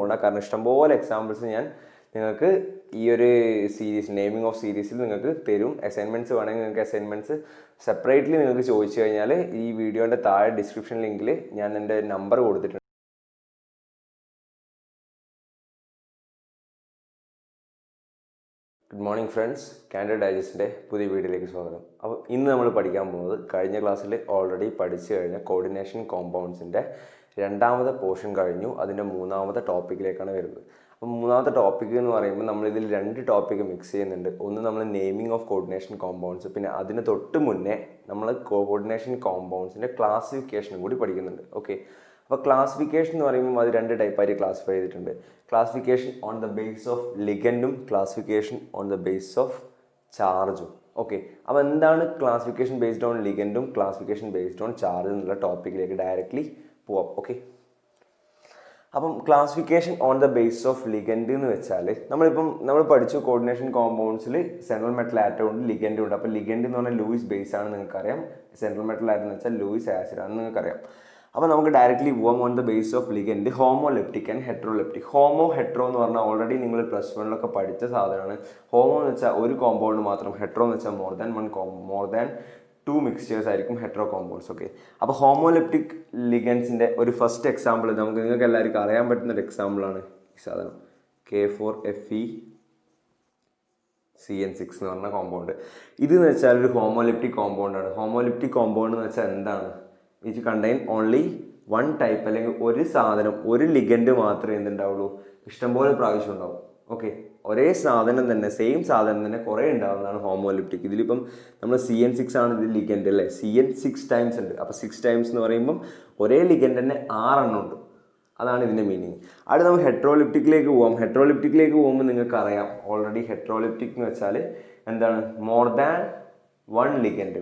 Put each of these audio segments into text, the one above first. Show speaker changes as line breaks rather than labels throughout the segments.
പോകണ്ട, കാരണം ഇഷ്ടംപോലെ എക്സാമ്പിൾസ് ഞാൻ നിങ്ങൾക്ക് ഈ ഒരു സീരീസ് നെയിമിംഗ് ഓഫ് സീരീസിൽ നിങ്ങൾക്ക് തരും. അസൈൻമെൻറ്റ്സ് വേണമെങ്കിൽ നിങ്ങൾക്ക് അസൈൻമെൻറ്റ്സ് സെപ്പറേറ്റ്ലി നിങ്ങൾക്ക് ചോദിച്ചു കഴിഞ്ഞാൽ ഈ വീഡിയോൻ്റെ താഴെ ഡിസ്ക്രിപ്ഷൻ ലിങ്കിൽ ഞാൻ എൻ്റെ നമ്പർ കൊടുത്തിട്ടുണ്ട്. ഗുഡ് മോർണിംഗ് ഫ്രണ്ട്സ്, കാൻഡിഡ് ഡൈജസ്റ്റിൻ്റെ പുതിയ വീഡിയോയിലേക്ക് സ്വാഗതം. അപ്പോൾ ഇന്ന് നമ്മൾ പഠിക്കാൻ പോകുന്നത് കഴിഞ്ഞ ക്ലാസ്സിൽ ഓൾറെഡി പഠിച്ചു കഴിഞ്ഞ കോർഡിനേഷൻ കോമ്പൗണ്ട്സിൻ്റെ രണ്ടാമത്തെ പോർഷൻ കഴിഞ്ഞു. അതിൻ്റെ മൂന്നാമത്തെ ടോപ്പിക്കിലേക്കാണ് വരുന്നത്. അപ്പോൾ മൂന്നാമത്തെ ടോപ്പിക് എന്ന് പറയുമ്പോൾ നമ്മളിതിൽ രണ്ട് ടോപ്പിക്ക് മിക്സ് ചെയ്യുന്നുണ്ട്. ഒന്ന് നമ്മൾ നെയിമിംഗ് ഓഫ് കോർഡിനേഷൻ കോമ്പൗണ്ട്സ്, പിന്നെ അതിന് തൊട്ട് മുന്നേ നമ്മൾ കോർഡിനേഷൻ കോമ്പൗണ്ട്സിൻ്റെ ക്ലാസിഫിക്കേഷനും കൂടി പഠിക്കുന്നുണ്ട്. ഓക്കെ, അപ്പോൾ ക്ലാസിഫിക്കേഷൻ എന്ന് പറയുമ്പോൾ അത് രണ്ട് ടൈപ്പായിട്ട് ക്ലാസിഫൈ ചെയ്തിട്ടുണ്ട്. Classification on the base of ലിഗൻഡും classification on the base of ചാർജും. ഓക്കെ, അപ്പോൾ എന്താണ് ക്ലാസിഫിക്കേഷൻ ബേസ്ഡ് ഓൺ ലിഗൻഡും ക്ലാസിഫിക്കേഷൻ ബേസ്ഡ് ഓൺ ചാർജ് എന്നുള്ള ടോപ്പിക്കിലേക്ക് ഡയറക്റ്റ്ലി പോവാം. ഓക്കെ, അപ്പം classification on the base of ligand എന്ന് വെച്ചാൽ നമ്മൾ പഠിച്ചു കോർഡിനേഷൻ കോമ്പൗണ്ട്സിൽ സെൻട്രൽ മെറ്റൽ ആറ്റം ഉണ്ട്, ലിഗൻഡ് ഉണ്ട്. അപ്പോൾ ലിഗൻഡ് എന്ന് പറഞ്ഞാൽ ലൂയിസ് ബേസ് ആണ് നിങ്ങൾക്കറിയാം, സെൻട്രൽ മെറ്റൽ ആറ്റം എന്ന് വെച്ചാൽ ലൂയിസ് ആസിഡ് ആണെന്ന് നിങ്ങൾക്കറിയാം. അപ്പോൾ നമുക്ക് ഡയറക്റ്റ്ലി പോവാം on the base of ligand, homoleptic and heteroleptic. Hetero എന്ന് പറഞ്ഞാൽ ഓൾറെഡി നിങ്ങൾ പ്ലസ് വണ്ണിലൊക്കെ പഠിച്ച സാധനമാണ്. ഹോമോ എന്ന് വെച്ചാൽ ഒരു കോമ്പൗണ്ട് മാത്രം, ഹെട്രോ എന്ന് വെച്ചാൽ മോർ ദാൻ 2 മിക്സ്ചേഴ്സ് ആയിരിക്കും ഹെട്രോ കോമ്പൗണ്ട്സ്. ഓക്കെ, അപ്പോൾ ഹോമോലെപ്റ്റിക് ലിഗൻസിൻ്റെ ഒരു ഫസ്റ്റ് എക്സാമ്പിൾ നിങ്ങൾക്ക് എല്ലാവർക്കും അറിയാൻ പറ്റുന്ന ഒരു എക്സാമ്പിളാണ് ഈ സാധനം K4FeCN6 എന്ന് പറഞ്ഞ കോമ്പൗണ്ട്. ഇതെന്ന് വെച്ചാൽ ഒരു ഹോമോലെപ്റ്റിക് കോമ്പൗണ്ടാണ്. ഹോമോലെപ്റ്റിക് കോമ്പൗണ്ട് എന്ന് വെച്ചാൽ എന്താണ്? It contain only one type, അല്ലെങ്കിൽ ഒരു സാധനം, ഒരു ലിഗൻഡ് മാത്രമേ എന്തുണ്ടാവുള്ളൂ, ഇഷ്ടംപോലെ പ്രാവശ്യം ഉണ്ടാവും. ഓക്കെ, ഒരേ സാധനം തന്നെ, സെയിം സാധനം തന്നെ കുറേ ഉണ്ടാവുന്നതാണ് ഹോമോലിപ്റ്റിക്. ഇതിലിപ്പം നമ്മൾ CN6 ആണ് ഇതിൽ ലിഗൻഡ് അല്ലേ, CN6 ടൈംസ് ഉണ്ട്. അപ്പോൾ 6 ടൈംസ് എന്ന് പറയുമ്പം ഒരേ ലിഗൻഡ് തന്നെ 6 എണ്ണം ഉണ്ട്. അതാണ് ഇതിൻ്റെ മീനിങ്. അടുത്ത് നമുക്ക് ഹെട്രോലിപ്റ്റിക്കിലേക്ക് പോകാം. ഹെട്രോലിപ്റ്റിക്കിലേക്ക് പോകുമ്പോൾ നിങ്ങൾക്ക് അറിയാം ഓൾറെഡി ഹെട്രോലിപ്റ്റിക് എന്ന് വെച്ചാൽ എന്താണ്, മോർ ദാൻ വൺ ലിഗൻഡ്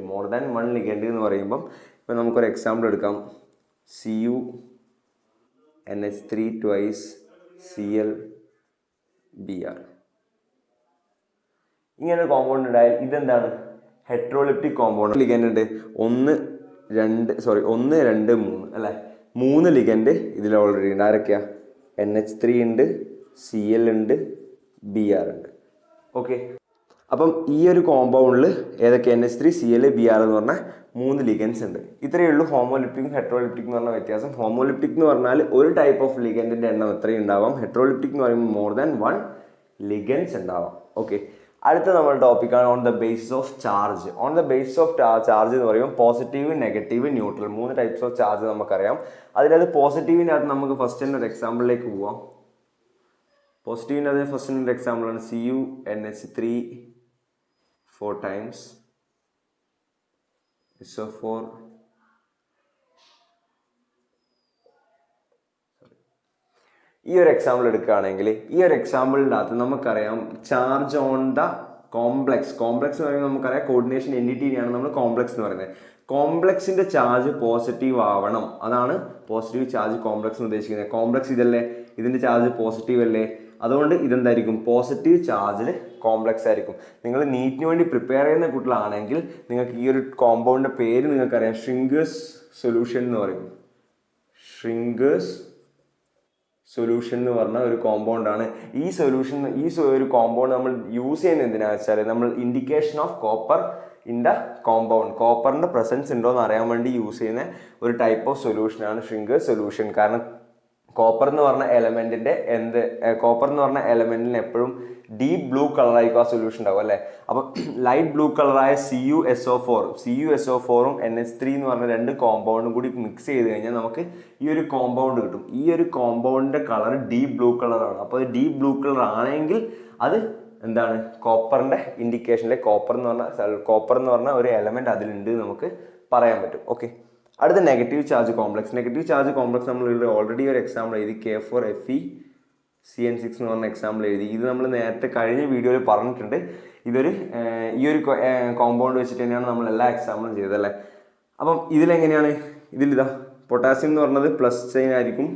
എന്ന് പറയുമ്പം ഇപ്പം നമുക്കൊരു എക്സാമ്പിൾ എടുക്കാം. CuNH3 twice ClBr. ഇങ്ങനെ ഒരു കോമ്പൗണ്ട് ഉണ്ടായാൽ ഇതെന്താണ്, ഹെട്രോലിപ്റ്റിക് കോമ്പൗണ്ട്. ലിഗൻഡ് ഉണ്ട് 1 2 3 അല്ലേ, 3 ലിഗൻഡ് ഇതിൽ ഓൾറെഡി ഉണ്ട്. ആരൊക്കെയാ? NH3 ഉണ്ട്, Cl ഉണ്ട്, Br ഉണ്ട്. ഓക്കെ, അപ്പം ഈ ഒരു കോമ്പൗണ്ടിൽ ഏതൊക്കെ NH3 Cl Br എന്ന് പറഞ്ഞാൽ 3 ലിഗൻസ് ഉണ്ട്. ഇത്രയേ ഉള്ളൂ ഹോമോലിപ്റ്റിക്കും ഹെട്രോലിപ്റ്റിക് എന്ന് പറഞ്ഞ വ്യത്യാസം. ഹോമോലിപ്റ്റിക് എന്ന് പറഞ്ഞാൽ ഒരു ടൈപ്പ് ഓഫ് ലിഗൻഡിൻ്റെ എണ്ണം എത്രയും ഉണ്ടാവാം. ഹെട്രോലിപ്റ്റിക് എന്ന് പറയുമ്പോൾ മോർ ദാൻ 1 ലിഗൻസ് ഉണ്ടാവാം. ഓക്കെ, അടുത്ത നമ്മുടെ ടോപ്പിക്കാണ് on the base of charge. On the base of charge എന്ന് പറയുമ്പോൾ positive, negative, neutral, 3 types of charge നമുക്കറിയാം. അതിനകത്ത് പോസിറ്റീവിനകത്ത് നമുക്ക് ഫസ്റ്റ് തന്നെ ഒരു എക്സാമ്പിളിലേക്ക് പോവാം. പോസിറ്റീവിനകത്ത് ഫസ്റ്റ് തന്നെ ഒരു എക്സാമ്പിളാണ് CuNH3 4 times SO4 ഈ ഒരു എക്സാമ്പിൾ എടുക്കുകയാണെങ്കിൽ ഈ ഒരു എക്സാമ്പിളിൻ്റെ അകത്ത് നമുക്കറിയാം ചാർജ് ഓൺ ദ കോംപ്ലക്സ് എന്ന് പറയുമ്പോൾ നമുക്കറിയാം കോർഡിനേഷൻ എൻറ്റിറ്റിയാണ് നമ്മൾ കോംപ്ലക്സ് എന്ന് പറയുന്നത്. കോംപ്ലക്സിൻ്റെ ചാർജ് പോസിറ്റീവ് ആവണം, അതാണ് പോസിറ്റീവ് ചാർജ് കോംപ്ലക്സ് എന്ന് ഉദ്ദേശിക്കുന്നത്. കോംപ്ലക്സ് ഇതല്ലേ, ഇതിൻ്റെ ചാർജ് പോസിറ്റീവ് അല്ലേ, അതുകൊണ്ട് ഇതെന്തായിരിക്കും, പോസിറ്റീവ് ചാർജിൽ കോംപ്ലക്സ് ആയിരിക്കും. നിങ്ങൾ നീറ്റിന് വേണ്ടി പ്രിപ്പയർ ചെയ്യുന്ന കുട്ടികളാണെങ്കിൽ നിങ്ങൾക്ക് ഈ ഒരു കോമ്പൗണ്ടിൻ്റെ പേര് നിങ്ങൾക്കറിയാം, ഷ്രിങ്കേഴ്സ് സൊല്യൂഷൻ എന്ന് പറയും. ഷ്രിങ്കേഴ്സ് സൊല്യൂഷൻ എന്ന് പറഞ്ഞ ഒരു കോമ്പൗണ്ടാണ്. ഈ ഒരു കോമ്പൗണ്ട് നമ്മൾ യൂസ് ചെയ്യുന്നത് എന്തിനാണെന്ന് വെച്ചാൽ നമ്മൾ indication of copper in the compound, കോപ്പറിൻ്റെ പ്രസൻസ് ഉണ്ടോ എന്ന് അറിയാൻ വേണ്ടി യൂസ് ചെയ്യുന്ന ഒരു ടൈപ്പ് ഓഫ് സൊല്യൂഷനാണ് ഷ്രിങ്കേഴ്സ് സൊല്യൂഷൻ. കാരണം കോപ്പർ എന്ന് പറഞ്ഞ എലമെന്റിന് എപ്പോഴും ഡീപ്പ് ബ്ലൂ കളറായിരിക്കും ആ സൊല്യൂഷൻ ഉണ്ടാവും അല്ലേ. അപ്പം ലൈറ്റ് ബ്ലൂ കളറായ CuSO4ഉം NH3 എന്ന് പറഞ്ഞ 2 കോമ്പൗണ്ടും കൂടി മിക്സ് ചെയ്ത് കഴിഞ്ഞാൽ നമുക്ക് ഈ ഒരു കോമ്പൗണ്ട് കിട്ടും. ഈ ഒരു കോമ്പൗണ്ടിന്റെ കളർ ഡീപ്പ് ബ്ലൂ കളറാണ്. അപ്പോൾ അത് ഡീപ്പ് ബ്ലൂ കളർ ആണെങ്കിൽ അത് എന്താണ്, കോപ്പറിന്റെ ഇൻഡിക്കേഷനിലെ കോപ്പർ എന്ന് പറഞ്ഞ ഒരു എലമെന്റ് അതിലുണ്ട് നമുക്ക് പറയാൻ പറ്റും. ഓക്കെ, അടുത്ത നെഗറ്റീവ് ചാർജ് കോംപ്ലക്സ്. നമ്മൾ ഓൾറെഡി ഒരു എക്സാമ്പിൾ എഴുതി, K4FeCN6 എന്ന് പറഞ്ഞ എക്സാമ്പിൾ എഴുതി. ഇത് നമ്മൾ നേരത്തെ കഴിഞ്ഞ വീഡിയോയിൽ പറഞ്ഞിട്ടുണ്ട്. ഈ ഒരു കോമ്പൗണ്ട് വെച്ചിട്ട് തന്നെയാണ് നമ്മൾ എല്ലാ എക്സാമ്പിളും ചെയ്തതല്ലേ. അപ്പം ഇതിലെങ്ങനെയാണ്, ഇതിലിതാ പൊട്ടാസ്യം എന്ന് പറഞ്ഞത് പ്ലസ് സൈൻ ആയിരിക്കും,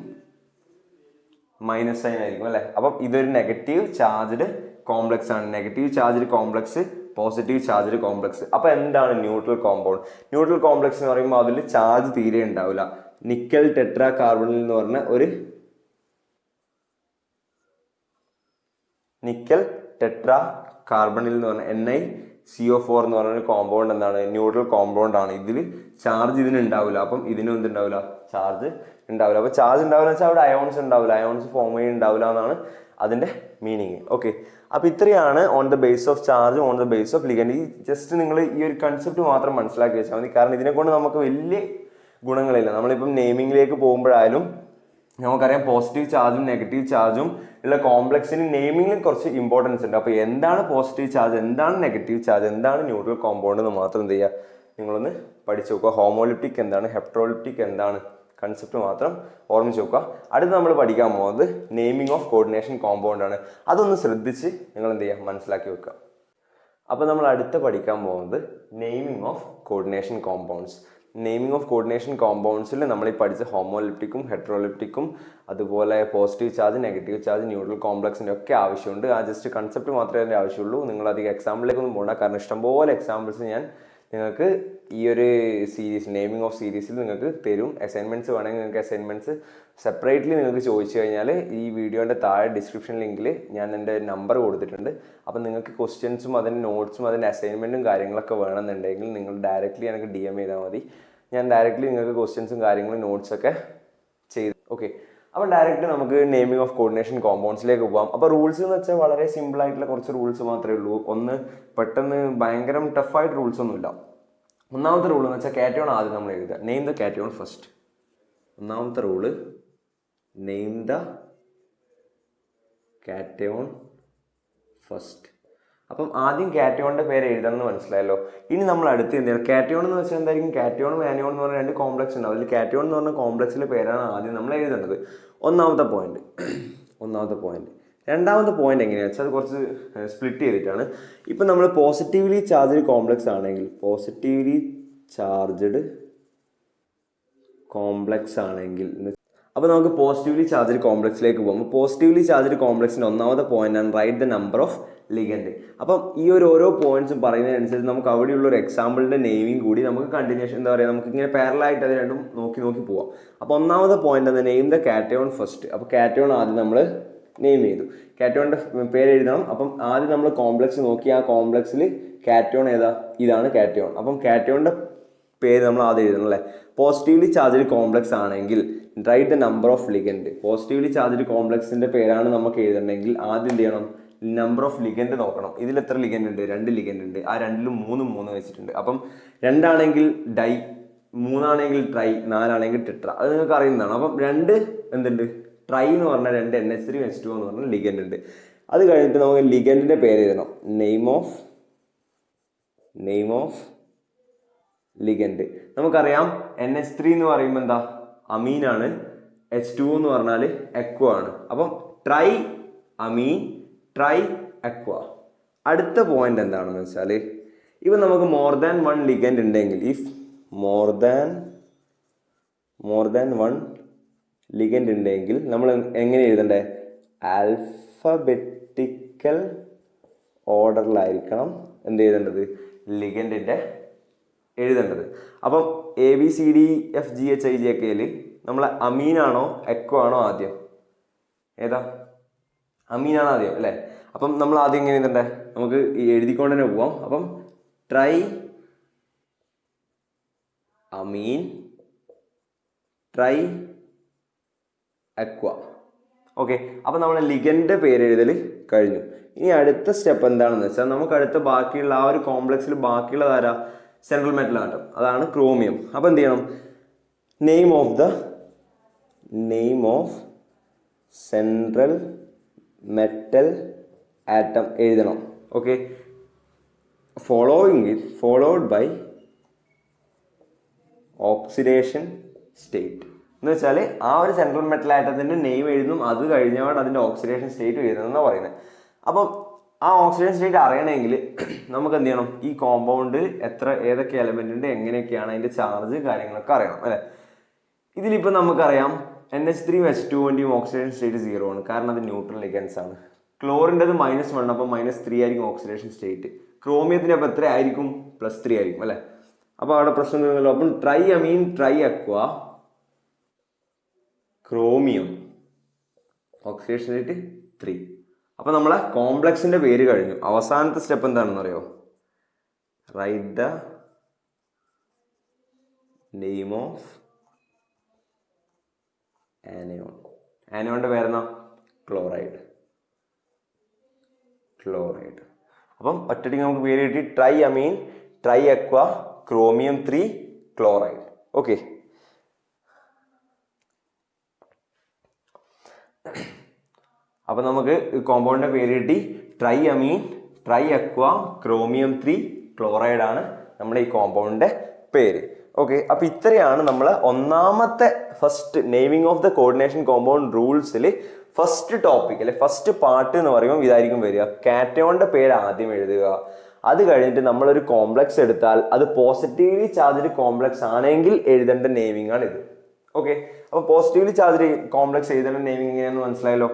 മൈനസ് സൈൻ ആയിരിക്കും അല്ലേ. അപ്പം ഇതൊരു നെഗറ്റീവ് ചാർജ്ഡ് കോംപ്ലക്സ് ആണ്. Negative charged complex, positive charged complex. അപ്പോൾ എന്താണ് ന്യൂട്രൽ കോമ്പൗണ്ട്? ന്യൂട്രൽ കോംപ്ലക്സ് എന്ന് പറയുമ്പോൾ അതിൽ ചാർജ് തീരെ ഉണ്ടാവില്ല. നിക്കൽ ടെട്രാ കാർബണിൽ എന്ന് പറഞ്ഞ ഒരു നിക്കൽ ടെട്രാ കാർബണിൽ എന്ന് പറഞ്ഞാൽ NiCO4 എന്ന് പറഞ്ഞ കോമ്പൗണ്ട് എന്താണ്, ന്യൂട്രൽ കോമ്പൗണ്ട് ആണ്. ഇതിൽ ചാർജ് ഇതിന് ഉണ്ടാവില്ല, അപ്പം ഇതിനും എന്തുണ്ടാവില്ല, ചാർജ് ഉണ്ടാവില്ല. അപ്പോൾ ചാർജ് ഉണ്ടാവില്ല വെച്ചാൽ അവിടെ അയോൺസ് ഉണ്ടാവില്ല, അയോൺസ് ഫോം ഉണ്ടാവില്ല എന്നാണ് അതിൻ്റെ മീനിങ്. ഓക്കെ, അപ്പോൾ ഇത്രയാണ് on the base of charge, on the base of ligand. ഈ ജസ്റ്റ് നിങ്ങൾ ഈ ഒരു കൺസെപ്റ്റ് മാത്രം മനസ്സിലാക്കി വെച്ചാൽ മതി. കാരണം ഇതിനെ കൊണ്ട് നമുക്ക് വലിയ ഗുണങ്ങളില്ല. നമ്മളിപ്പം നെയിമിങ്ങിലേക്ക് പോകുമ്പോഴായാലും നമുക്കറിയാം പോസിറ്റീവ് ചാർജും നെഗറ്റീവ് ചാർജും ഉള്ള കോംപ്ലക്സിന് നെയിമിങ്ങിൽ കുറച്ച് ഇമ്പോർട്ടൻസ് ഉണ്ട്. അപ്പോൾ എന്താണ് പോസിറ്റീവ് ചാർജ്, എന്താണ് നെഗറ്റീവ് ചാർജ്, എന്താണ് ന്യൂട്രൽ കോമ്പൗണ്ട് എന്ന് മാത്രം എന്ത് ചെയ്യുക, നിങ്ങളൊന്ന് പഠിച്ചു നോക്കുക. ഹോമോലിപ്റ്റിക് എന്താണ്, ഹെപ്റ്റോലിപ്റ്റിക് എന്താണ്, കൺസെപ്റ്റ് മാത്രം ഓർമ്മിച്ച് നോക്കുക. അടുത്ത് നമ്മൾ പഠിക്കാൻ പോകുന്നത് നെയിമിംഗ് ഓഫ് കോർഡിനേഷൻ കോമ്പൗണ്ട് ആണ്. അതൊന്ന് ശ്രദ്ധിച്ച് നിങ്ങൾ എന്ത് ചെയ്യുക, മനസ്സിലാക്കി വെക്കുക. അപ്പോൾ നമ്മൾ അടുത്ത് പഠിക്കാൻ പോകുന്നത് naming of coordination compounds. Naming of coordination കോമ്പൗണ്ട്സിൽ നമ്മൾ ഈ പഠിച്ച ഹോമോലിപ്റ്റിക്കും ഹെട്രോലിപ്റ്റിക്കും അതുപോലെ positive charge, negative charge, neutral കോംപ്ലക്സിൻ്റെ ഒക്കെ ആവശ്യമുണ്ട്. ആ ജസ്റ്റ് കൺസെപ്റ്റ് മാത്രമേ അതിൻ്റെ ആവശ്യമുള്ളൂ. നിങ്ങൾ അധികം എക്സാമ്പിളിലേക്കൊന്നും പോകണ്ട, കാരണം ഇഷ്ടംപോലെ എക്സാമ്പിൾസ് ഞാൻ നിങ്ങൾക്ക് ഈ ഒരു സീരീസ് നെയിമിംഗ് ഓഫ് സീരീസിൽ നിങ്ങൾക്ക് തരും. അസൈൻമെൻറ്റ്സ് വേണമെങ്കിൽ നിങ്ങൾക്ക് അസൈൻമെൻറ്റ്സ് സെപ്പറേറ്റ്ലി നിങ്ങൾക്ക് ചോദിച്ചു കഴിഞ്ഞാൽ ഈ വീഡിയോൻ്റെ താഴെ ഡിസ്ക്രിപ്ഷൻ ലിങ്കിൽ ഞാൻ എൻ്റെ നമ്പർ കൊടുത്തിട്ടുണ്ട്. അപ്പം നിങ്ങൾക്ക് ക്വസ്റ്റ്യൻസും അതിൻ്റെ നോട്ട്സും അതിൻ്റെ അസൈൻമെൻറ്റും കാര്യങ്ങളൊക്കെ വേണമെന്നുണ്ടെങ്കിൽ നിങ്ങൾ ഡയറക്റ്റ്ലി എനിക്ക് DM ചെയ്താൽ മതി. ഞാൻ ഡയറക്റ്റ്ലി നിങ്ങൾക്ക് ക്വസ്റ്റ്യൻസും കാര്യങ്ങളും നോട്ട്സൊക്കെ ചെയ്ത്. ഓക്കെ, അപ്പോൾ ഡയറക്റ്റ് നമുക്ക് നെയിമിംഗ് ഓഫ് കോർഡിനേഷൻ കോമ്പൗണ്ട്സിലേക്ക് പോകാം. അപ്പോൾ റൂൾസ് എന്ന് വെച്ചാൽ വളരെ സിമ്പിൾ ആയിട്ടുള്ള കുറച്ച് റൂൾസ് മാത്രമേ ഉള്ളൂ. ഒന്ന് പെട്ടെന്ന് ഭയങ്കര ടഫായിട്ട് റൂൾസ് ഒന്നുമില്ല. ഒന്നാമത്തെ റൂൾ എന്ന് വെച്ചാൽ കാറ്റയോൺ ആദ്യം നമ്മൾ എഴുതുക. Name the cation first. ഒന്നാമത്തെ rule name the cation first. അപ്പം ആദ്യം കാറ്റയോണിൻ്റെ പേര് എഴുതണമെന്ന് മനസ്സിലായല്ലോ. ഇനി നമ്മൾ അടുത്ത് എന്ത് ചെയ്യണം, കാറ്റയോൺ എന്ന് വെച്ചാൽ എന്തായിരിക്കും, കാറ്റയോണും ആനിയോൺ എന്ന് പറഞ്ഞ 2 കോംപ്ലക്സ് ഉണ്ടാവും. അതിൽ കാറ്റയോൺ എന്ന് പറഞ്ഞ കോംപ്ലക്സിലെ പേരാണ് ആദ്യം നമ്മൾ എഴുതേണ്ടത്. ഒന്നാമത്തെ പോയിന്റ്. രണ്ടാമത്തെ പോയിന്റ് എങ്ങനെയാണെന്ന് വെച്ചാൽ അത് കുറച്ച് സ്പ്ലിറ്റ് ചെയ്തിട്ടാണ്. ഇപ്പം നമ്മൾ പോസിറ്റീവ്ലി ചാർജ്ഡ് കോംപ്ലക്സ് ആണെങ്കിൽ, പോസിറ്റീവ്ലി ചാർജ്ഡ് കോംപ്ലക്സ് ആണെങ്കിൽ, അപ്പോൾ നമുക്ക് പോസിറ്റീവ്ലി ചാർജ്ഡ് കോംപ്ലക്സിലേക്ക് പോകുമ്പോൾ പോസിറ്റീവ്ലി ചാർജ്ഡ് കോംപ്ലക്സിൻ്റെ ഒന്നാമത്തെ പോയിന്റ് ആണ് right the number of ligand. അപ്പം ഈ ഓരോ പോയിന്റ്സും പറയുന്നതിനനുസരിച്ച് നമുക്ക് അവിടെയുള്ള ഒരു എക്സാമ്പിളിൻ്റെ നെയിമിങ് കൂടി നമുക്ക് കണ്ടിന്യൂഷൻ എന്താ പറയുക, നമുക്ക് ഇങ്ങനെ പാരലായിട്ട് അത് രണ്ടും നോക്കി പോവാം. അപ്പോൾ ഒന്നാമത്തെ പോയിന്റ് എന്താ, നെയിം ദ കാറ്റയോൺ ഫസ്റ്റ്. അപ്പോൾ കാറ്റയോൺ ആദ്യം നമ്മൾ നെയിം ചെയ്തു, കാറ്റയോണിൻ്റെ പേര് എഴുതണം. അപ്പം ആദ്യം നമ്മൾ കോംപ്ലക്സ് നോക്കി, ആ കോംപ്ലക്സിൽ കാറ്റയോൺ ഏതാ, ഇതാണ് കാറ്റയോൺ. അപ്പം കാറ്റയോണിൻ്റെ പേര് നമ്മൾ ആദ്യം എഴുതണം അല്ലേ. പോസിറ്റീവ്ലി ചാർജ്ഡ് കോംപ്ലക്സ് ആണെങ്കിൽ write the number of ligand. Positively charged കോംപ്ലക്സിൻ്റെ പേരാണ് നമുക്ക് എഴുതണമെങ്കിൽ ആദ്യം എന്ത് ചെയ്യണം, നമ്പർ ഓഫ് ലിഗൻഡ് നോക്കണം. ഇതിൽ എത്ര ലിഗൻഡ് ഉണ്ട്, 2 ലിഗൻഡ് ഉണ്ട്. ആ 2ലും 3 വെച്ചിട്ടുണ്ട്. അപ്പം 2 ആണെങ്കിൽ ഡൈ, 3 ആണെങ്കിൽ ട്രൈ, 4 ആണെങ്കിൽ ടെട്ര. അത് നിങ്ങൾക്ക് അറിയുന്നതാണ്. അപ്പം 2 എന്തുണ്ട്, ട്രൈ എന്ന് പറഞ്ഞാൽ 2 NH3 എന്ന് പറഞ്ഞാൽ ലിഗൻഡ് ഉണ്ട്. അത് കഴിഞ്ഞിട്ട് നമുക്ക് ലിഗൻഡിൻ്റെ പേര് എഴുതണം. Name of ligand. നമുക്കറിയാം NH3 എന്ന് പറയുമ്പോൾ എന്താ, അമീനാണ്. H2 എന്ന് പറഞ്ഞാൽ എക്വ ആണ്. അപ്പം ട്രൈ അമീൻ, ട്രൈ എക്വ. അടുത്ത പോയിന്റ് എന്താണെന്ന് വെച്ചാൽ, ഇപ്പം നമുക്ക് മോർ ദാൻ 1 ലിഗൻഡ് ഉണ്ടെങ്കിൽ, ഇഫ് മോർ ദാൻ 1 ലിഗൻഡ് ഉണ്ടെങ്കിൽ നമ്മൾ എങ്ങനെ എഴുതണ്ടേ, ആൽഫബറ്റിക്കൽ ഓർഡറിലായിരിക്കണം എന്ത് എഴുതേണ്ടത്, ലിഗൻഡിൻ്റെ എഴുതേണ്ടത്. അപ്പം ABCDFGHIJKയിൽ നമ്മൾ അമീനാണോ എക്വ ആണോ ആദ്യം, ഏതാ, അമീനാണ് ആദ്യം അല്ലേ. അപ്പം നമ്മൾ ആദ്യം എങ്ങനെ എഴുതണ്ടേ, നമുക്ക് എഴുതിക്കൊണ്ട് തന്നെ പോവാം. അപ്പം tri amine, try aqua. Okay, അപ്പം നമ്മൾ ലിഗൻഡിൻ്റെ പേര് എഴുതൽ കഴിഞ്ഞു. ഇനി അടുത്ത സ്റ്റെപ്പ് എന്താണെന്ന് വെച്ചാൽ, നമുക്ക് അടുത്ത ബാക്കിയുള്ള ആ ഒരു കോംപ്ലക്സിൽ ബാക്കിയുള്ള ആരാ, സെൻട്രൽ മെറ്റൽ ആറ്റം, അതാണ് ക്രോമിയം. അപ്പോൾ എന്ത് ചെയ്യണം, name of central metal atom എഴുതണം. Okay, followed by oxidation state എന്ന് വെച്ചാൽ ആ ഒരു സെൻട്രൽ മെറ്റൽ ആറ്റത്തിൻ്റെ നെയിം എഴുതും, അത് കഴിഞ്ഞാൽ അതിൻ്റെ ഓക്സിഡേഷൻ സ്റ്റേറ്റ് എഴുതണം എന്നാണ് പറയുന്നത്. അപ്പം ആ ഓക്സിഡേഷൻ സ്റ്റേറ്റ് അറിയണമെങ്കിൽ നമുക്ക് എന്ത് ചെയ്യണം, ഈ കോമ്പൗണ്ട് ഏതൊക്കെ എലമെൻ്റ് ഉണ്ട്, എങ്ങനെയൊക്കെയാണ് അതിൻ്റെ ചാർജ് കാര്യങ്ങളൊക്കെ അറിയണം അല്ലേ. ഇതിലിപ്പോൾ നമുക്കറിയാം NH3H2 ഓക്സിഡേഷൻ സ്റ്റേറ്റ് 0 ആണ്, കാരണം അത് ന്യൂട്രൽ ലിഗൻസ് ആണ്. ക്ലോറിൻ്റെത് -1, അപ്പം -3 ആയിരിക്കും ഓക്സിഡേഷൻ സ്റ്റേറ്റ്. ക്രോമിയത്തിന് അപ്പോൾ എത്ര ആയിരിക്കും, +3 ആയിരിക്കും അല്ലേ. അപ്പോൾ അവിടെ പ്രശ്നം ഒന്നുമില്ലല്ലോ. അപ്പം tri amine, tri aqua, chromium, oxidation state 3. അപ്പോൾ നമ്മളെ കോംപ്ലക്സിൻ്റെ പേര് കഴിഞ്ഞു. അവസാനത്തെ സ്റ്റെപ്പ് എന്താണെന്ന് അറിയോ? Write the name of anion. ആനയോണിൻ്റെ പേരെന്നാ? ക്ലോറൈഡ്. അപ്പം ഒറ്റയ്ക്ക് നമുക്ക് പേര് കിട്ടി tri amine tri aqua chromium 3 chloride. Okay, അപ്പം നമുക്ക് കോമ്പൗണ്ടിൻ്റെ പേര് കിട്ടി tri amine tri aqua chromium 3 chloride ആണ് നമ്മുടെ ഈ കോമ്പൗണ്ടിൻ്റെ പേര്. ഓക്കെ, അപ്പോൾ ഇത്രയാണ് നമ്മൾ ഒന്നാമത്തെ first naming of the coordination compound റൂൾസിൽ ഫസ്റ്റ് ടോപ്പിക് അല്ലെ ഫസ്റ്റ് പാർട്ട് എന്ന് പറയുമ്പോൾ ഇതായിരിക്കും വരിക. കാറ്റയോണിൻ്റെ പേര് ആദ്യം എഴുതുക. അത് കഴിഞ്ഞിട്ട് നമ്മളൊരു കോംപ്ലക്സ് എടുത്താൽ അത് പോസിറ്റീവ്ലി ചാർജ്ഡ് കോംപ്ലക്സ് ആണെങ്കിൽ എഴുതേണ്ട നെയിമിംഗ് ആണ് ഇത്. ഓക്കെ, അപ്പോൾ പോസിറ്റീവ്ലി ചാർജ്ഡ് കോംപ്ലക്സ് എഴുതേണ്ട നെയിമിംഗ് എങ്ങനെയാണെന്ന് മനസ്സിലായല്ലോ.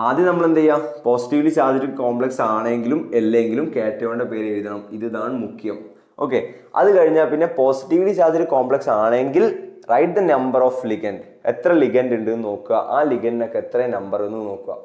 ആദ്യം നമ്മൾ എന്ത് ചെയ്യാം? പോസിറ്റീവ്ലി ചാർജ്ഡ് കോംപ്ലക്സ് ആണെങ്കിലും അല്ലെങ്കിലും കാറ്റയോണിൻ്റെ പേര് എഴുതണം. ഇതാണ് മുഖ്യം. ഓക്കെ, അത് കഴിഞ്ഞാൽ പിന്നെ പോസിറ്റീവ്ലി ചാർജ്ഡ് കോംപ്ലക്സ് ആണെങ്കിൽ write the number of ligand. എത്ര ലിഗൻഡ് ഉണ്ട് എന്ന് നോക്കുക. ആ ലിഗൻഡിനൊക്കെ എത്ര നമ്പർ എന്ന് നോക്കുക.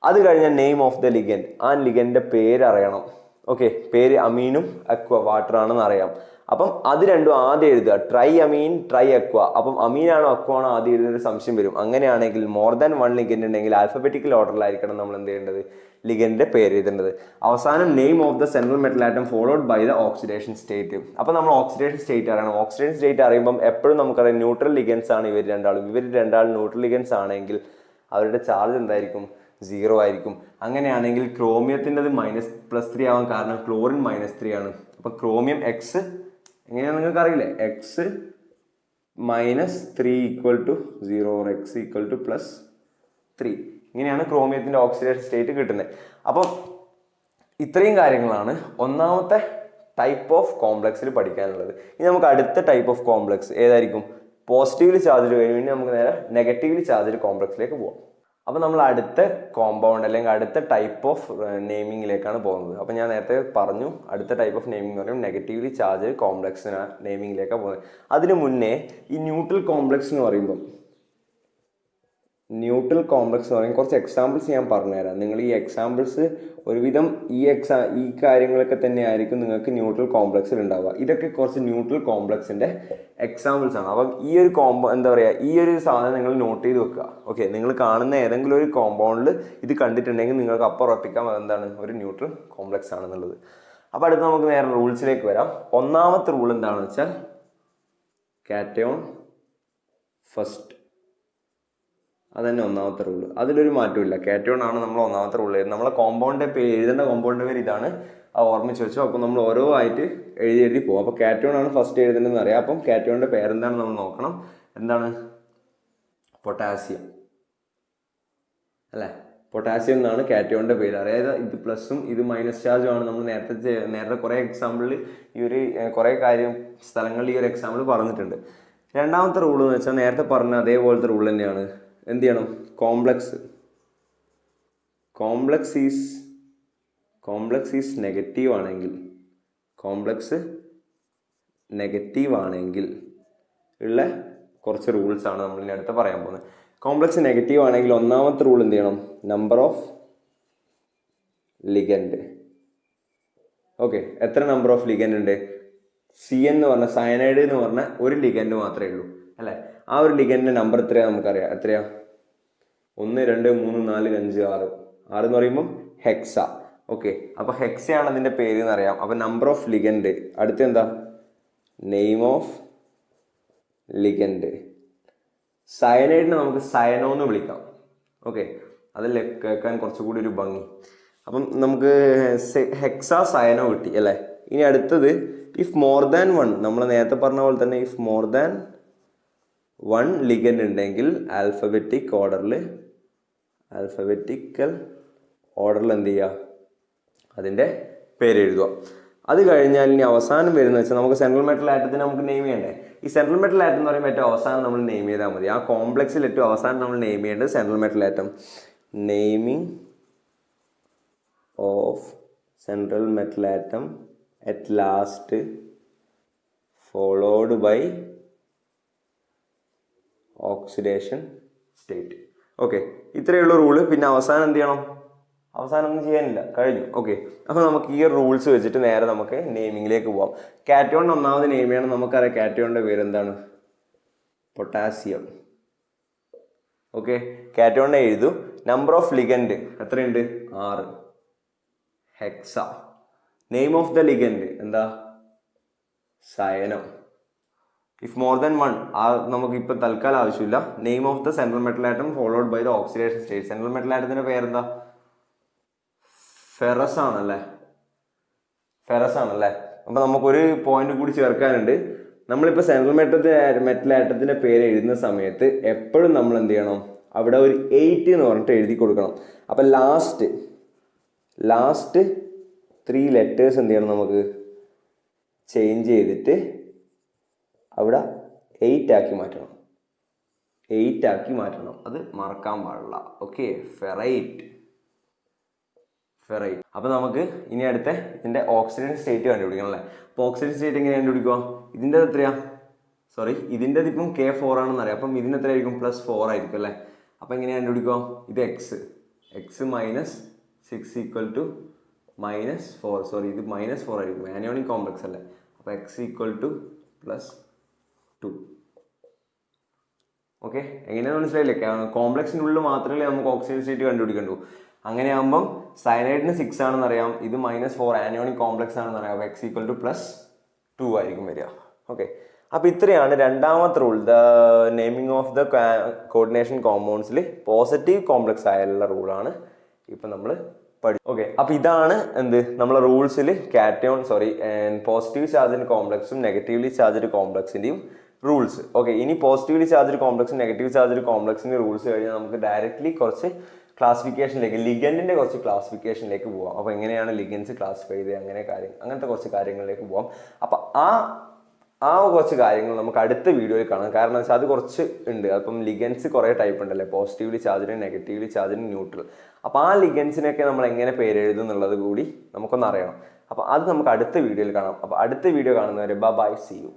അത് കഴിഞ്ഞാൽ നെയിം ഓഫ് ദ ലിഗൻഡ്. ആ ലിഗൻഡിൻ്റെ പേര് അറിയണം. ഓക്കെ, പേര് അമീനും അക്വ വാട്ടർ ആണെന്ന് അറിയാം. അപ്പം അത് രണ്ടും ആദ്യം എഴുതുക. Tri amine tri aqua. അപ്പം അമീനാണോ അക്വ ആണോ ആദ്യം എഴുതുന്നൊരു സംശയം വരും. അങ്ങനെയാണെങ്കിൽ മോർ ദാൻ 1 ലിഗൻഡ് ഉണ്ടെങ്കിൽ ആൽഫബറ്റിക്കൽ ഓർഡറിലായിരിക്കണം നമ്മൾ എന്ത് ചെയ്യേണ്ടത്? ലിഗൻഡിന്റെ പേര് എഴുതേണ്ടത്. അവസാനം name of the central metal atom followed by the oxidation state. അപ്പം നമ്മൾ ഓക്സിഡേഷൻ സ്റ്റേറ്റ് അറിയണം. ഓക്സിഡേഷൻ സ്റ്റേറ്റ് അറിയുമ്പം എപ്പോഴും നമുക്കറിയാം ന്യൂട്രൽ ലിഗൻസ് ആണ് ഇവർ രണ്ടാളും. ന്യൂട്രൽ ലിഗൻസ് ആണെങ്കിൽ അവരുടെ ചാർജ് എന്തായിരിക്കും? 0 ആയിരിക്കും. അങ്ങനെയാണെങ്കിൽ ക്രോമിയത്തിൻ്റെത് -+3 ആവാൻ കാരണം ക്ലോറിൻ -3 ആണ്. അപ്പം ക്രോമിയം എക്സ് എങ്ങനെയാണെന്ന് നിങ്ങൾക്ക് അറിയില്ലേ? X -3 = 0 or x = +3. ഇങ്ങനെയാണ് ക്രോമിയത്തിൻ്റെ ഓക്സിഡേഷൻ സ്റ്റേറ്റ് കിട്ടുന്നത്. അപ്പം ഇത്രയും കാര്യങ്ങളാണ് ഒന്നാമത്തെ ടൈപ്പ് ഓഫ് കോംപ്ലക്സിൽ പഠിക്കാനുള്ളത്. ഇനി നമുക്ക് അടുത്ത ടൈപ്പ് ഓഫ് കോംപ്ലക്സ് ഏതായിരിക്കും? പോസിറ്റീവ്ലി ചാർജ്ഡ് കഴിഞ്ഞ് നമുക്ക് നേരെ നെഗറ്റീവ്ലി ചാർജ്ഡ് കോംപ്ലക്സിലേക്ക് പോകാം. അപ്പോൾ നമ്മൾ അടുത്ത കോമ്പൗണ്ട് അല്ലെങ്കിൽ അടുത്ത ടൈപ്പ് ഓഫ് നെയിമിങ്ങിലേക്കാണ് പോകുന്നത്. അപ്പോൾ ഞാൻ നേരത്തെ പറഞ്ഞു അടുത്ത ടൈപ്പ് ഓഫ് നെയിമിംഗ് എന്ന് പറയുമ്പോൾ നെഗറ്റീവ്ലി ചാർജ് കോംപ്ലക്സിന് നെയിമിങ്ങിലേക്കാണ് പോകുന്നത്. അതിനു മുന്നേ ഈ ന്യൂട്രൽ കോംപ്ലക്സ് എന്ന് പറയുമ്പോൾ കുറച്ച് എക്സാമ്പിൾസ് ഞാൻ പറഞ്ഞുതരാം. നിങ്ങൾ ഈ എക്സാമ്പിൾസ് ഒരുവിധം ഈ കാര്യങ്ങളൊക്കെ തന്നെ ആയിരിക്കും നിങ്ങൾക്ക് ന്യൂട്രൽ കോംപ്ലക്സിൽ ഉണ്ടാവുക. ഇതൊക്കെ കുറച്ച് ന്യൂട്രൽ കോംപ്ലക്സിൻ്റെ എക്സാമ്പിൾസ് ആണ്. അപ്പം ഈ ഒരു ഈ ഒരു സാധനം നിങ്ങൾ നോട്ട് ചെയ്ത് വെക്കുക. ഓക്കെ, നിങ്ങൾ കാണുന്ന ഏതെങ്കിലും ഒരു കോമ്പൗണ്ടിൽ ഇത് കണ്ടിട്ടുണ്ടെങ്കിൽ നിങ്ങൾക്ക് അപ്പം ഉറപ്പിക്കാം അതെന്താണ്? ഒരു ന്യൂട്രൽ കോംപ്ലക്സ് ആണെന്നുള്ളത്. അപ്പോൾ അടുത്ത് നമുക്ക് നേരെ റൂൾസിലേക്ക് വരാം. ഒന്നാമത്തെ റൂൾ എന്താണെന്ന് വെച്ചാൽ കാറ്റയോൺ ഫസ്റ്റ്. അതന്നെ ഒന്നാമത്തെ റൂള്. അതിലൊരു മാറ്റമില്ല. കാറ്റയോൺ ആണ് നമ്മൾ ഒന്നാമത്തെ റൂൾ. നമ്മളെ കോമ്പൗണ്ടിൻ്റെ പേര് എഴുതേണ്ട കോമ്പൗണ്ടിൻ്റെ പേര് ഇതാണ്. ആ ഓർമ്മിച്ച് വെച്ചോ. അപ്പോൾ നമ്മൾ ഓരോ ആയിട്ട് എഴുതി പോകും. അപ്പോൾ കാറ്റയോൺ ആണ് ഫസ്റ്റ് എഴുതേണ്ടതെന്ന് അറിയാം. അപ്പം കാറ്റയോണിൻ്റെ പേരെന്താണെന്ന് നമ്മൾ നോക്കണം. എന്താണ്? പൊട്ടാസ്യം അല്ലേ? പൊട്ടാസ്യം എന്നാണ് കാറ്റയോണിൻ്റെ പേര്. അതായത് ഇത് പ്ലസും ഇത് മൈനസ് ചാർജും ആണ്. നമ്മൾ നേരത്തെ കുറേ എക്സാമ്പിളിൽ ഈ ഒരു കുറേ സ്ഥലങ്ങളിൽ ഈ ഒരു എക്സാമ്പിൾ പറഞ്ഞിട്ടുണ്ട്. രണ്ടാമത്തെ റൂൾ എന്ന് വെച്ചാൽ നേരത്തെ പറഞ്ഞ അതേപോലത്തെ റൂൾ തന്നെയാണ്. എന്ത് ചെയ്യണം? കോംപ്ലക്സ് ഈസ് നെഗറ്റീവ് ആണെങ്കിൽ ഉള്ള കുറച്ച് റൂൾസ് ആണ് നമ്മൾ ഇനി അടുത്ത് പറയാൻ പോകുന്നത്. കോംപ്ലക്സ് നെഗറ്റീവ് ആണെങ്കിൽ ഒന്നാമത്തെ റൂൾ എന്ത് ചെയ്യണം? Number of ligand. ഓക്കെ, എത്ര നമ്പർ ഓഫ് ലിഗൻഡ് ഉണ്ട്? CN എന്ന് പറഞ്ഞ സയനൈഡ് എന്ന് പറഞ്ഞ ഒരു ലിഗൻഡ് മാത്രമേ ഉള്ളൂ അല്ലേ? ആ ഒരു ലിഗൻഡിൻ്റെ നമ്പർ എത്രയാണ് നമുക്കറിയാം. എത്രയാ? 1 2 3 4 5 6. 6 എന്ന് പറയുമ്പം ഹെക്സ. ഓക്കെ, അപ്പോൾ ഹെക്സയാണ് അതിൻ്റെ പേര് എന്നറിയാം. അപ്പോൾ നമ്പർ ഓഫ് ലിഗൻഡ്. അടുത്ത എന്താ? Name of ligand. സയനൈഡിനെ നമുക്ക് സയനോ എന്ന് വിളിക്കാം. ഓക്കെ, അതല്ലേ കേൾക്കാൻ കുറച്ചുകൂടി ഒരു ഭംഗി. അപ്പം നമുക്ക് ഹെക്സ സയനോ കിട്ടി അല്ലേ? ഇനി അടുത്തത് ഇഫ് മോർ ദാൻ 1. നമ്മൾ നേരത്തെ പറഞ്ഞ പോലെ തന്നെ ഇഫ് മോർ ദാൻ 1 ലിഗൻഡ് ഉണ്ടെങ്കിൽ ആൽഫബറ്റിക്കൽ ഓർഡറിൽ എന്ത് ചെയ്യുക? അതിൻ്റെ പേര് എഴുതുക. അത് കഴിഞ്ഞാൽ ഇനി അവസാനം വരുന്നത് വെച്ചാൽ നമുക്ക് സെൻട്രൽ മെറ്റൽ ആറ്റത്തിന് നമുക്ക് നെയിം ചെയ്യണ്ടേ? ഈ സെൻട്രൽ മെറ്റൽ ആറ്റം എന്ന് പറയുമ്പോൾ ഏറ്റവും അവസാനം നമ്മൾ നെയിം ചെയ്താൽ മതി. ആ കോംപ്ലക്സിൽ ഏറ്റവും അവസാനം നമ്മൾ നെയിം ചെയ്യേണ്ടത് central metal atom. Naming of central metal atom at last followed by oxidation state. Okay, ഇത്രയുള്ള റൂള്. പിന്നെ അവസാനം എന്ത് ചെയ്യണം? അവസാനം ഒന്നും ചെയ്യാനില്ല, കഴിഞ്ഞു. ഓക്കെ, അപ്പോൾ നമുക്ക് ഈ റൂൾസ് വെച്ചിട്ട് നേരെ നമുക്ക് നെയിമിങ്ങിലേക്ക് പോവാം. കാറ്റയോണിൻ്റെ ഒന്നാമത് നെയിം ചെയ്യണം. നമുക്കറിയാം കാറ്റയോണിൻ്റെ പേര് എന്താണ്? Potassium. Okay, കാറ്റയോണിനെ എഴുതൂ. Number of ligand എത്രയുണ്ട്? 6. Hexa. Name of the ligand എന്താ? സയനം. ഇഫ് മോർ ദാൻ 1 നമുക്ക് ഇപ്പം തൽക്കാലം ആവശ്യമില്ല. Name of the central metal atom followed by the oxidation state. Central metal ആറ്റത്തിൻ്റെ പേരെന്താ? ഫെറസ് ആണല്ലേ. അപ്പം നമുക്കൊരു പോയിന്റ് കൂടി ചേർക്കാനുണ്ട്. നമ്മളിപ്പോൾ സെൻട്രൽ മെറ്റൽ ആറ്റത്തിൻ്റെ പേര് എഴുതുന്ന സമയത്ത് എപ്പോഴും നമ്മൾ എന്ത് ചെയ്യണം? അവിടെ ഒരു 8 എന്ന് പറഞ്ഞിട്ട് എഴുതി കൊടുക്കണം. അപ്പം ലാസ്റ്റ് 3 ലെറ്റേഴ്സ് എന്ത് ചെയ്യണം? നമുക്ക് ചേഞ്ച് ചെയ്തിട്ട് അവിടെ 8 ആക്കി മാറ്റണം. അത് മറക്കാൻ പാടില്ല. Okay, ferrite. അപ്പോൾ നമുക്ക് ഇനി അടുത്ത ഇതിൻ്റെ ഓക്സിഡേഷൻ സ്റ്റേറ്റ് കണ്ടുപിടിക്കണം അല്ലേ. അപ്പോൾ ഓക്സിഡേഷൻ സ്റ്റേറ്റ് എങ്ങനെ കണ്ടുപിടിക്കുക? ഇതിൻ്റെ എത്രയാ? ഇതിൻ്റെ ഇപ്പം K4 ആണെന്ന് അറിയാം. അപ്പം ഇതിന് എത്രയായിരിക്കും? +4 ആയിരിക്കും അല്ലേ. അപ്പം എങ്ങനെ കണ്ടുപിടിക്കുക? ഇത് എക്സ് മൈനസ് 6 ഈക്വൽ ടു -4. ഇത് -4 ആയിരിക്കും. ആനിയോണിക് കോംപ്ലക്സ് അല്ലേ. അപ്പോൾ x ഈക്വൽ ടു +2. ഓക്കെ, എങ്ങനെയാണെന്ന് മനസ്സിലായില്ലേ? കോംപ്ലക്സിനുള്ളിൽ മാത്രമേ നമുക്ക് ഓക്സിജൻ സ്റ്റേറ്റ് കണ്ടുപിടിക്കണ്ടൂ. അങ്ങനെയാകുമ്പം സയനൈഡിന് 6 ആണെന്ന് അറിയാം, ഇത് -4 ആനിയോണിക് കോംപ്ലക്സ് ആണെന്ന് അറിയാം. അപ്പോൾ x ഈക്വൽ ടു +2 ആയിരിക്കും വരിക. ഓക്കെ, അപ്പോൾ ഇത്രയാണ് രണ്ടാമത്തെ rule. The naming of the coordination കോമ്പൗണ്ട്സിൽ പോസിറ്റീവ് കോംപ്ലക്സ് ആയുള്ള റൂളാണ് ഇപ്പം നമ്മൾ ഓക്കെ, അപ്പോൾ ഇതാണ് നമ്മളെ റൂൾസിൽ പോസിറ്റീവ് ചാർജ്ഡ് കോംപ്ലക്സും നെഗറ്റീവ്ലി ചാർജ്ഡ് കോംപ്ലക്സിൻ്റെയും റൂൾസ്. ഓക്കെ, ഇനി പോസിറ്റീവ്ലി ചാർജ്ഡ് കോംപ്ലക്സും നെഗറ്റീവ് ചാർജ്ഡ് കോംപ്ലക്സിൻ്റെ റൂൾസ് കഴിഞ്ഞാൽ നമുക്ക് ഡയറക്റ്റ്ലി കുറച്ച് ലിഗൻഡിൻ്റെ കുറച്ച് ക്ലാസിഫിക്കേഷനിലേക്ക് പോവാം. അപ്പോൾ എങ്ങനെയാണ് ലിഗൻസ് ക്ലാസിഫൈ ചെയ്ത് അങ്ങനത്തെ കുറച്ച് കാര്യങ്ങളിലേക്ക് പോവാം. അപ്പോൾ ആ കുറച്ച് കാര്യങ്ങൾ നമുക്ക് അടുത്ത വീഡിയോയിൽ കാണാം. കാരണം വെച്ചാൽ അത് കുറച്ച് ഉണ്ട്. അപ്പം ലിഗൻസ് കുറേ ടൈപ്പ് ഉണ്ടല്ലേ, positively charged, negatively charged, neutral. അപ്പോൾ ആ ലിഗൻസിനൊക്കെ നമ്മൾ എങ്ങനെ പേരെഴുതും എന്നുള്ളത് കൂടി നമുക്കൊന്ന് അറിയണം. അപ്പോൾ അത് നമുക്ക് അടുത്ത വീഡിയോയിൽ കാണാം. അപ്പോൾ അടുത്ത വീഡിയോ കാണുന്നവരെ ബൈ, സീ യു.